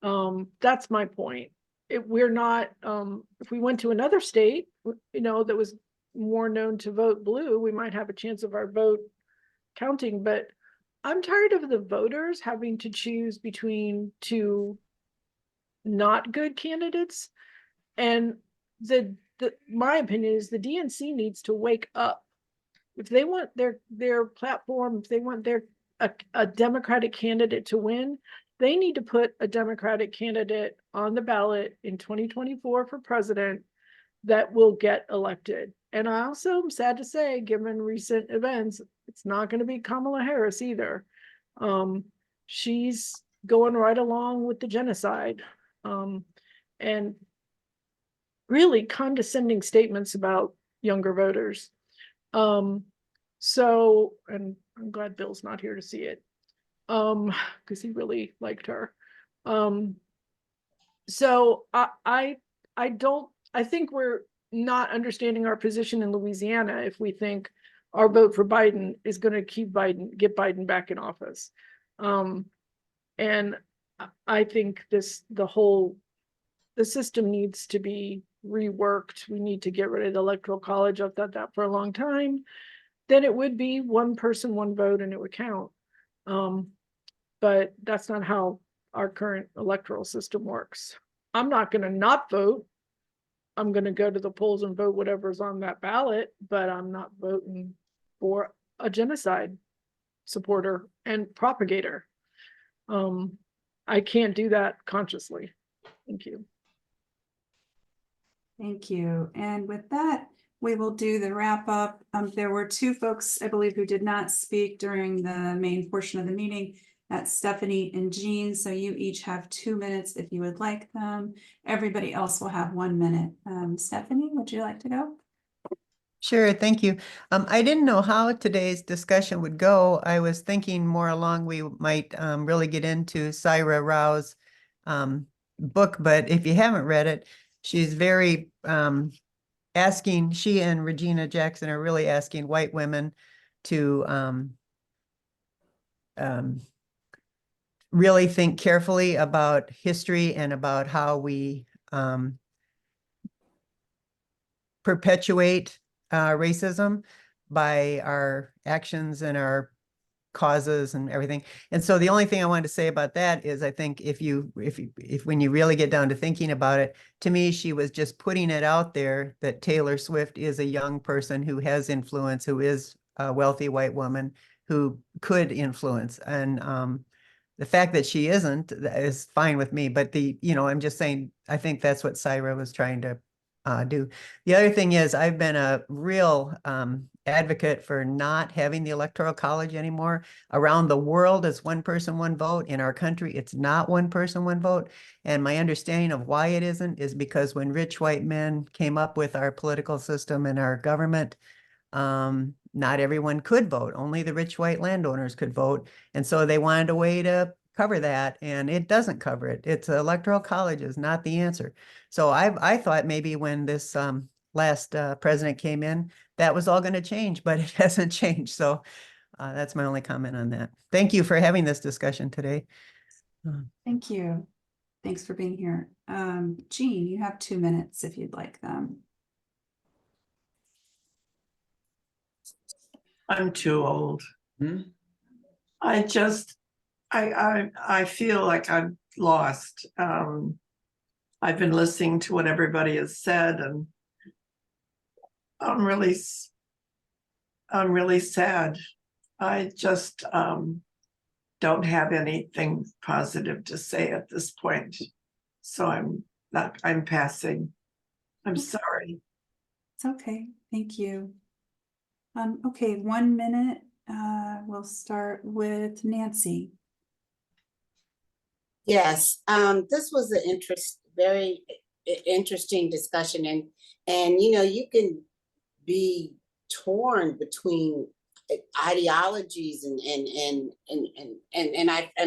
That's my point. We're not, if we went to another state, you know, that was more known to vote blue, we might have a chance of our vote counting, but I'm tired of the voters having to choose between two not good candidates. And my opinion is the DNC needs to wake up. If they want their platform, if they want a Democratic candidate to win, they need to put a Democratic candidate on the ballot in 2024 for president that will get elected. And I also am sad to say, given recent events, it's not going to be Kamala Harris either. She's going right along with the genocide, and really condescending statements about younger voters. So, and I'm glad Bill's not here to see it, because he really liked her. So I think we're not understanding our position in Louisiana if we think our vote for Biden is going to get Biden back in office. And I think the system needs to be reworked. We need to get rid of the Electoral College. I've thought that for a long time. Then it would be one person, one vote, and it would count. But that's not how our current electoral system works. I'm not going to not vote. I'm going to go to the polls and vote whatever's on that ballot, but I'm not voting for a genocide supporter and propagator. I can't do that consciously. Thank you.
Thank you. And with that, we will do the wrap up. There were two folks, I believe, who did not speak during the main portion of the meeting. That's Stephanie and Jean. So you each have 2 minutes if you would like them. Everybody else will have 1 minute. Stephanie, would you like to go?
Sure, thank you. I didn't know how today's discussion would go. I was thinking more along we might really get into Syra Rao's book, but if you haven't read it, she's very asking, she and Regina Jackson are really asking white women to really think carefully about history and about how we perpetuate racism by our actions and our causes and everything. And so the only thing I wanted to say about that is I think if when you really get down to thinking about it, to me, she was just putting it out there that Taylor Swift is a young person who has influence, who is a wealthy white woman who could influence. And the fact that she isn't is fine with me. But I'm just saying, I think that's what Syra was trying to do. The other thing is I've been a real advocate for not having the Electoral College anymore. Around the world, it's one person, one vote. In our country, it's not one person, one vote. And my understanding of why it isn't is because when rich white men came up with our political system and our government, not everyone could vote. Only the rich white landowners could vote. And so they wanted a way to cover that, and it doesn't cover it. It's Electoral College is not the answer. So I thought maybe when this last president came in, that was all going to change, but it hasn't changed. So that's my only comment on that. Thank you for having this discussion today.
Thank you. Thanks for being here. Jean, you have 2 minutes if you'd like them.
I'm too old.
Hmm?
I feel like I'm lost. I've been listening to what everybody has said, and I'm really sad. I just don't have anything positive to say at this point. So I'm passing. I'm sorry.
It's okay. Thank you. Okay, 1 minute. We'll start with Nancy.
Yes, this was an very interesting discussion, and you can be torn between ideologies and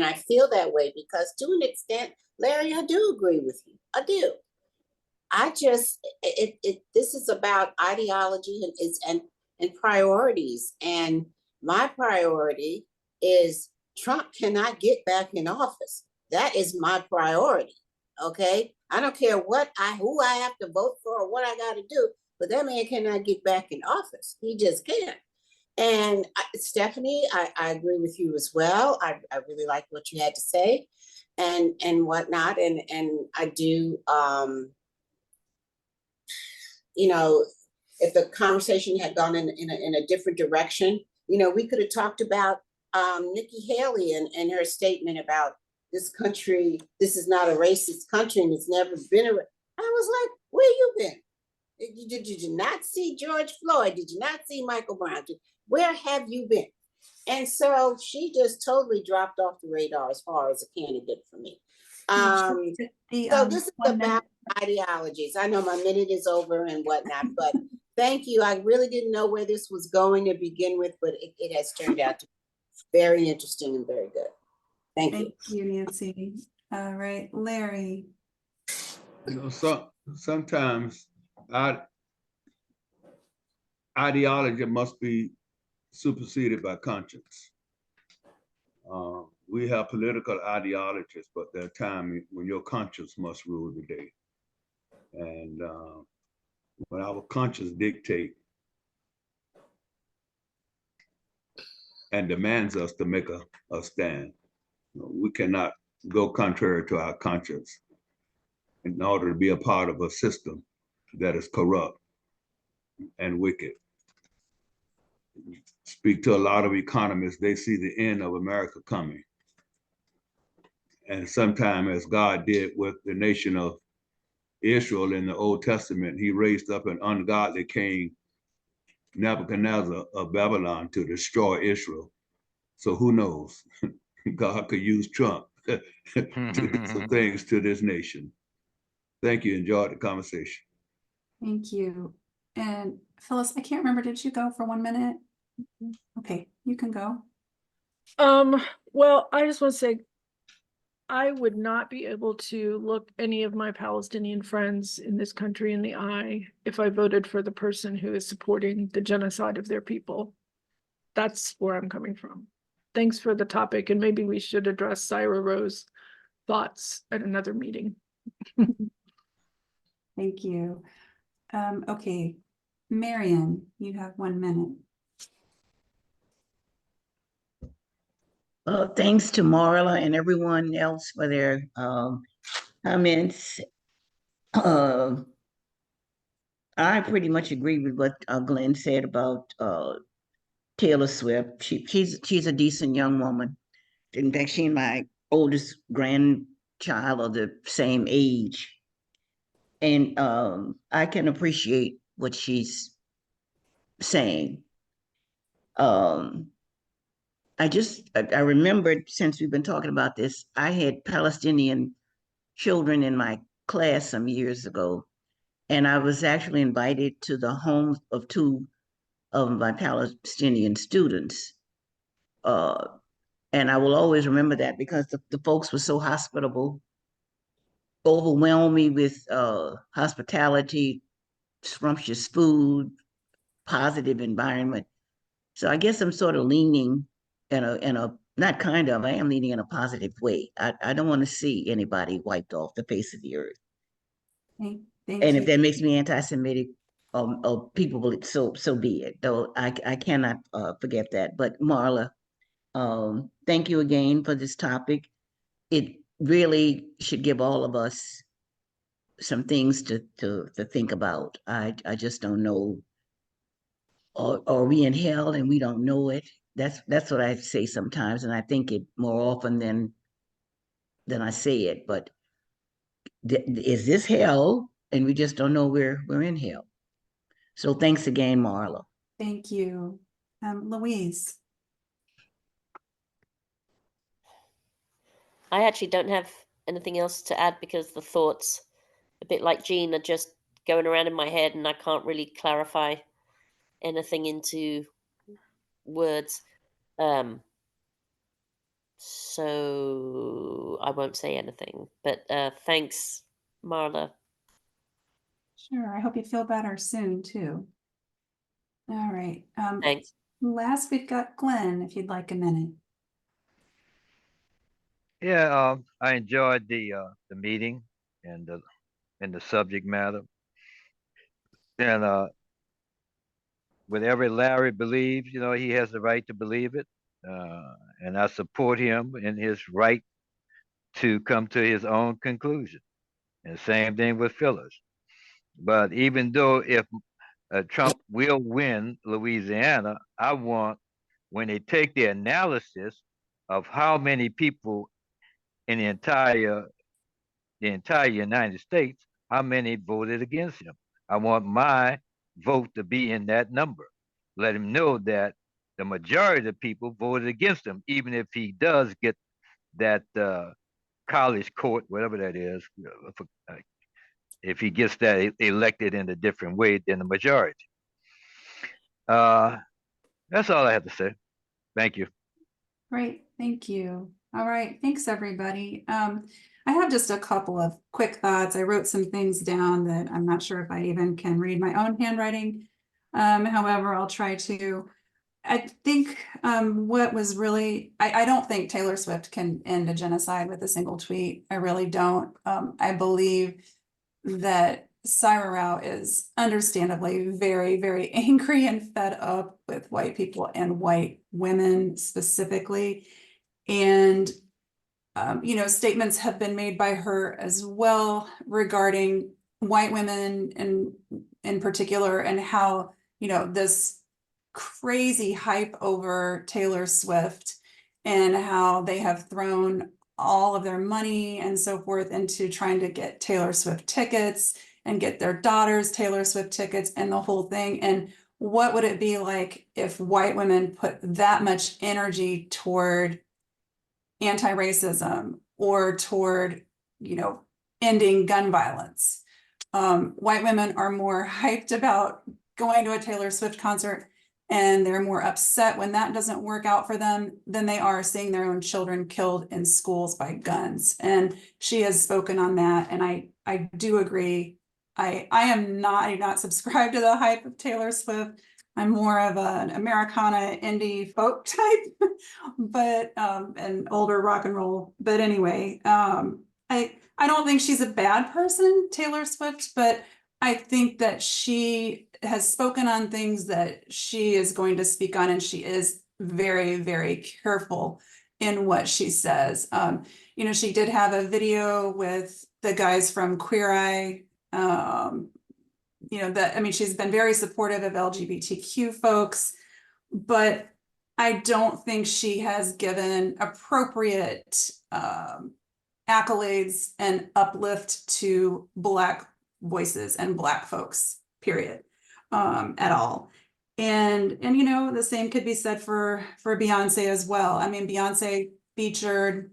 I feel that way because to an extent, Larry, I do agree with you. I do. I just this is about ideology and priorities, and my priority is Trump cannot get back in office. That is my priority. Okay, I don't care who I have to vote for or what I got to do, but that man cannot get back in office. He just can't. And Stephanie, I agree with you as well. I really like what you had to say, and whatnot, and I do. If the conversation had gone in a different direction, we could have talked about Nikki Haley and her statement about this country. This is not a racist country, and it's never been a. I was like, where you been? Did you not see George Floyd? Did you not see Michael Brown? Where have you been? And so she just totally dropped off the radar as far as a candidate for me. So this is about ideologies. I know my minute is over and whatnot, but thank you. I really didn't know where this was going to begin with, but it has turned out to be very interesting and very good. Thank you.
Thank you, Nancy. All right, Larry.
Sometimes ideology must be superseded by conscience. We have political ideologies, but there are times when your conscience must rule the day. And when our conscience dictates and demands us to make a stand, we cannot go contrary to our conscience in order to be a part of a system that is corrupt and wicked. Speak to a lot of economists, they see the end of America coming. And sometimes, as God did with the nation of Israel in the Old Testament, he raised up an ungodly king, Nebuchadnezzar of Babylon, to destroy Israel. So who knows? God could use Trump to do some things to this nation. Thank you. Enjoyed the conversation.
Thank you. And Phyllis, I can't remember, did you go for 1 minute? Okay, you can go.
Well, I just want to say I would not be able to look any of my Palestinian friends in this country in the eye if I voted for the person who is supporting the genocide of their people. That's where I'm coming from. Thanks for the topic, and maybe we should address Syra Rowe's thoughts at another meeting.
Thank you. Okay, Marion, you have 1 minute.
Thanks to Marla and everyone else for their comments. I pretty much agree with what Glenn said about Taylor Swift. She's a decent young woman. In fact, she and my oldest grandchild are the same age, and I can appreciate what she's saying. I remembered, since we've been talking about this, I had Palestinian children in my class some years ago, and I was actually invited to the homes of two of my Palestinian students. Uh, and I will always remember that because the folks were so hospitable, overwhelmed me with hospitality, scrumptious food, positive environment. So I guess I'm sort of leaning in a not kind of, I am leaning in a positive way. I don't want to see anybody wiped off the face of the earth.
Thank
And if
you.
that makes me anti-Semitic, people will, so be it. Though I cannot forget that. But Marla, thank you again for this topic. It really should give all of us some things to think about. I just don't know. Or are we in hell and we don't know it? That's what I say sometimes, and I think it more often than I say it. But is this hell? And we just don't know we're in hell. So thanks again, Marla.
Thank you. Louise.
I actually don't have anything else to add because the thoughts, a bit like Jean, are just going around in my head and I can't really clarify anything into words. So I won't say anything. But thanks, Marla.
Sure. I hope you feel better soon too. All right.
Thanks.
Last we've got Glenn, if you'd like a minute.
Yeah, I enjoyed the meeting and the subject matter. And whatever Larry believes, he has the right to believe it. And I support him in his right to come to his own conclusion. And same thing with Phyllis. But even though if Trump will win Louisiana, I want, when they take the analysis of how many people in the entire United States, how many voted against him. I want my vote to be in that number. Let him know that the majority of people voted against him, even if he does get that college court, whatever that is, if he gets that elected in a different way than the majority. That's all I have to say. Thank you.
Great, thank you. All right, thanks, everybody. I have just a couple of quick thoughts. I wrote some things down that I'm not sure if I even can read my own handwriting. However, I'll try to. I think what was really, I don't think Taylor Swift can end a genocide with a single tweet. I really don't. I believe that Syra Rao is understandably very, very angry and fed up with white people and white women specifically. And, statements have been made by her as well regarding white women in particular, and how, this crazy hype over Taylor Swift and how they have thrown all of their money and so forth into trying to get Taylor Swift tickets and get their daughters Taylor Swift tickets and the whole thing. And what would it be like if white women put that much energy toward anti-racism or toward, ending gun violence? White women are more hyped about going to a Taylor Swift concert, and they're more upset when that doesn't work out for them than they are seeing their own children killed in schools by guns. And she has spoken on that, and I do agree. I do not subscribe to the hype of Taylor Swift. I'm more of an Americana indie folk type, but and older rock and roll. But anyway, I don't think she's a bad person, Taylor Swift, but I think that she has spoken on things that she is going to speak on, and she is very, very careful. in what she says. You know, she did have a video with the guys from Queer Eye. You know, that, I mean, she's been very supportive of LGBTQ folks, but I don't think she has given appropriate accolades and uplift to Black voices and Black folks, period, at all. And you know, the same could be said for Beyonce as well. I mean, Beyonce featured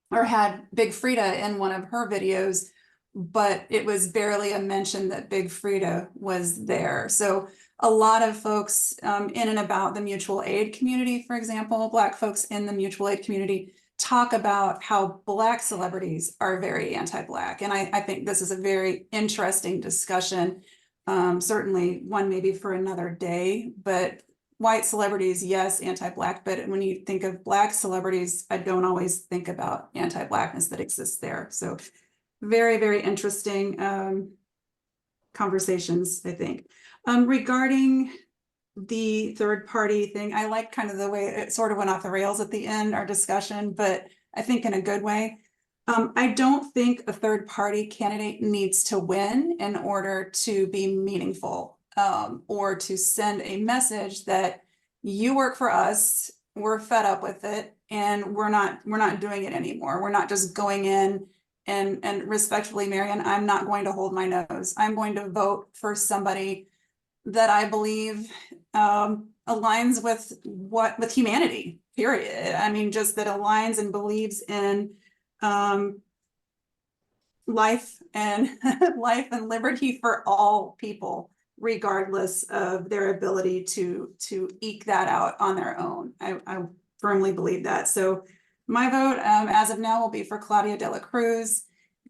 or had Big Frida in one of her videos, but it was barely a mention that Big Frida was there. So a lot of folks in and about the mutual aid community, for example, Black folks in the mutual aid community talk about how Black celebrities are very anti-Black. And I think this is a very interesting discussion. Certainly one maybe for another day, but white celebrities, yes, anti-Black, but when you think of Black celebrities, I don't always think about anti-Blackness that exists there. So very, very interesting conversations, I think. Regarding the third party thing, I like kind of the way it sort of went off the rails at the end, our discussion, but I think in a good way. I don't think a third party candidate needs to win in order to be meaningful, or to send a message that you work for us, we're fed up with it, and we're not doing it anymore. We're not just going in and respectfully, Marian, I'm not going to hold my nose. I'm going to vote for somebody that I believe aligns with humanity, period. I mean, just that aligns and believes in life and life and liberty for all people, regardless of their ability to eke that out on their own. I firmly believe that. So my vote as of now will be for Claudia de la Cruz.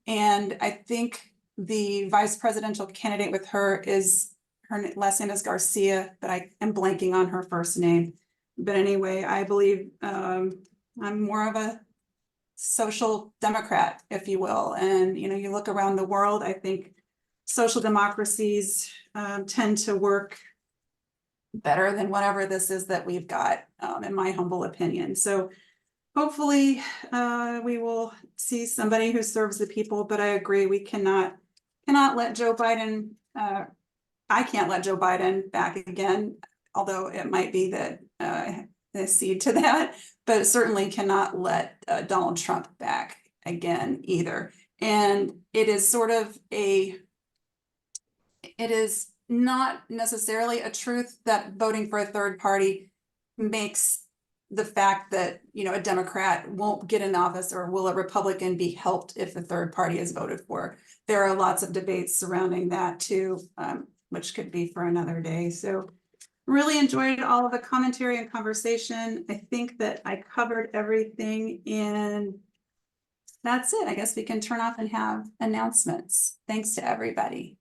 And I think the vice presidential candidate with her is, her last name is Garcia, but I am blanking on her first name. But anyway, I believe I'm more of a social democrat, if you will. And, you know, you look around the world, I think social democracies tend to work better than whatever this is that we've got, in my humble opinion. So hopefully we will see somebody who serves the people, but I agree, we cannot let Joe Biden, I can't let Joe Biden back again, although it might be that they cede to that, but certainly cannot let Donald Trump back again either. And it is sort of it is not necessarily a truth that voting for a third party makes the fact that, you know, a Democrat won't get in office, or will a Republican be helped if the third party is voted for. There are lots of debates surrounding that too, which could be for another day. So really enjoyed all of the commentary and conversation. I think that I covered everything, and that's it. I guess we can turn off and have announcements. Thanks to everybody.